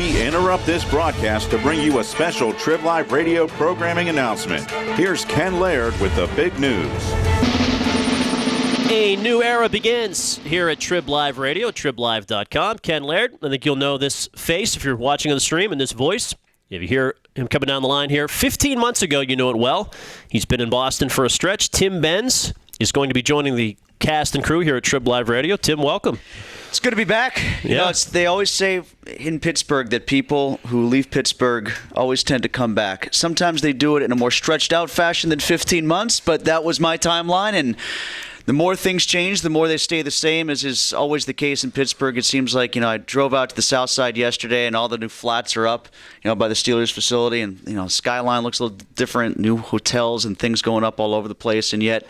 We interrupt this broadcast to bring you a special TribLIVE Radio programming announcement. Here's Ken Laird with the big news. A new era begins here at TribLIVE Radio, TribLIVE.com. Ken Laird, I think you'll know this face if you're watching on the stream, and this voice. If you hear him coming down the line here, 15 months ago, you know it well. He's been in Boston for a stretch. Tim Benz is going to be joining the cast and crew here at TribLIVE Radio. Tim, welcome. It's good to be back. You know, they always say in Pittsburgh that people who leave Pittsburgh always tend to come back. Sometimes they do it in a more stretched out fashion than 15 months, but that was my timeline. And the more things change, the more they stay the same, as is always the case in Pittsburgh. It seems like, I drove out to the south side yesterday and all the new flats are up, by the Steelers facility. And, skyline looks a little different, new hotels and things going up all over the place. And yet,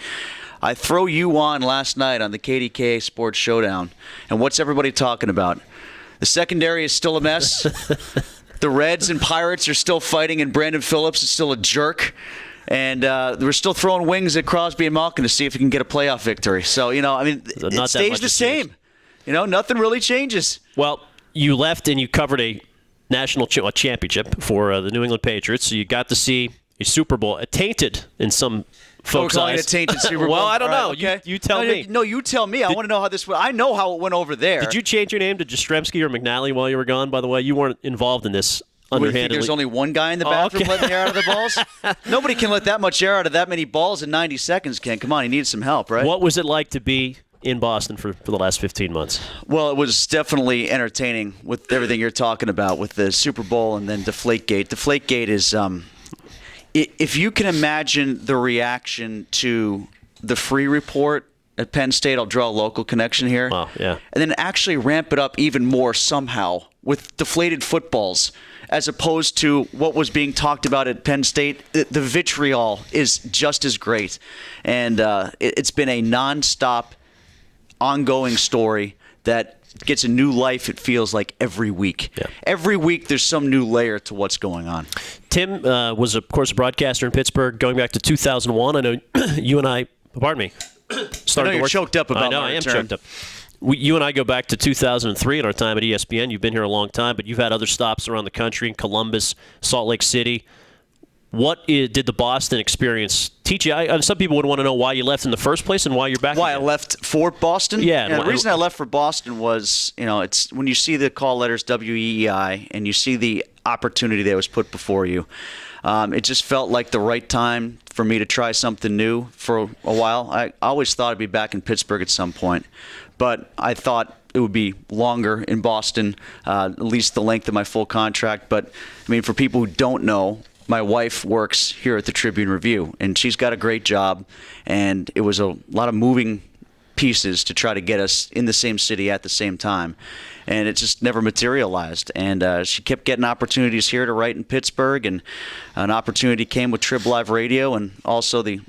I throw you on last night on the KDKA Sports Showdown, and what's everybody talking about? The secondary is still a mess. The Reds and Pirates are still fighting, and Brandon Phillips is still a jerk. And we're still throwing wings at Crosby and Malkin to see if he can get a playoff victory. So, it stays the same. Nothing really changes. Well, you left and you covered a national championship for the New England Patriots, so you got to see a Super Bowl, tainted in some folks' eyes. It a tainted Super Bowl? Well, I don't know. Okay. You tell me. No, you tell me. I want to know how this went. I know how it went over there. Did you change your name to Jastrzemski or McNally while you were gone, by the way? You weren't involved in this underhandedly. There's only one guy in the bathroom letting air out of the balls? Nobody can let that much air out of that many balls in 90 seconds, Ken. Come on, he needs some help, right? What was it like to be in Boston for the last 15 months? Well, it was definitely entertaining with everything you're talking about with the Super Bowl and then Deflategate. Deflategate is, if you can imagine the reaction to the free report at Penn State, I'll draw a local connection here. Wow, yeah. And then actually ramp it up even more somehow with deflated footballs, as opposed to what was being talked about at Penn State. The vitriol is just as great. And it's been a nonstop, ongoing story that gets a new life, it feels like, every week. Yeah. Every week there's some new layer to what's going on. Tim was, of course, a broadcaster in Pittsburgh going back to 2001. I know you and I, pardon me, started you're choked up about I know, I am choked up. You and I go back to 2003 in our time at ESPN. You've been here a long time, but you've had other stops around the country in Columbus, Salt Lake City. What did the Boston experience teach you? Some people would want to know why you left in the first place and why you're back. Why again. I left for Boston? Yeah. The reason I left for Boston was, it's when you see the call letters WEEI and you see the opportunity that was put before you. It just felt like the right time for me to try something new for a while. I always thought I'd be back in Pittsburgh at some point, but I thought it would be longer in Boston, at least the length of my full contract. But, for people who don't know, my wife works here at the Tribune-Review, and she's got a great job, and it was a lot of moving pieces to try to get us in the same city at the same time, and it just never materialized. And she kept getting opportunities here to write in Pittsburgh, and an opportunity came with TribLIVE Radio, and also the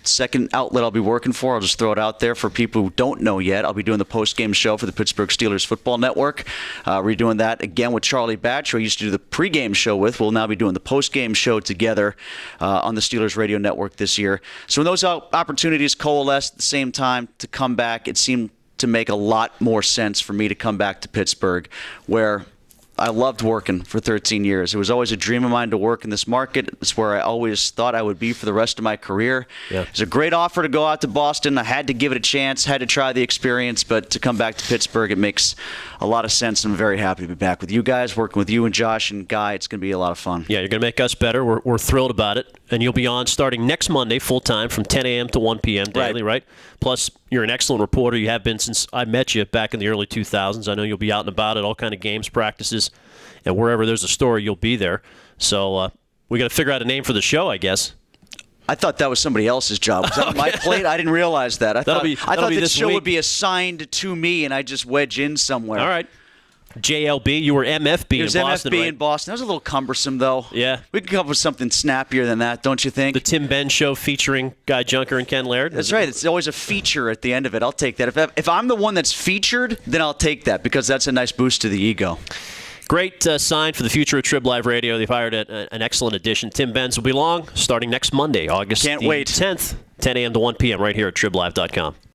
second outlet I'll be working for. I'll just throw it out there for people who don't know yet. I'll be doing the post-game show for the Pittsburgh Steelers Football Network. We're doing that again with Charlie Batch, who I used to do the pregame show with. We'll now be doing the post-game show together on the Steelers Radio Network this year. So when those opportunities coalesced at the same time to come back, it seemed to make a lot more sense for me to come back to Pittsburgh, where I loved working for 13 years. It was always a dream of mine to work in this market. It's where I always thought I would be for the rest of my career. Yeah. It was a great offer to go out to Boston. I had to give it a chance, had to try the experience, but to come back to Pittsburgh, it makes a lot of sense. I'm very happy to be back with you guys, working with you and Josh and Guy. It's going to be a lot of fun. Yeah, you're going to make us better. We're thrilled about it. And you'll be on starting next Monday full-time from 10 a.m. to 1 p.m. daily, right? Plus, you're an excellent reporter. You have been since I met you back in the early 2000s. I know you'll be out and about at all kind of games, practices, and wherever there's a story, you'll be there. So we got to figure out a name for the show, I guess. I thought that was somebody else's job. Was that on my plate? I didn't realize that. I thought the show would be assigned to me, and I just wedge in somewhere. All right. JLB, you were MFB in Boston, It was MFB right? in Boston. That was a little cumbersome, though. Yeah. We could come up with something snappier than that, don't you think? The Tim Benz Show featuring Guy Junker and Ken Laird. That's right. It's always a feature at the end of it. I'll take that. If I'm the one that's featured, then I'll take that, because that's a nice boost to the ego. Great sign for the future of TribLIVE Radio. They've hired an excellent addition. Tim Benz will be along starting next Monday, August 10th, 10 a.m. to 1 p.m. right here at TribLIVE.com.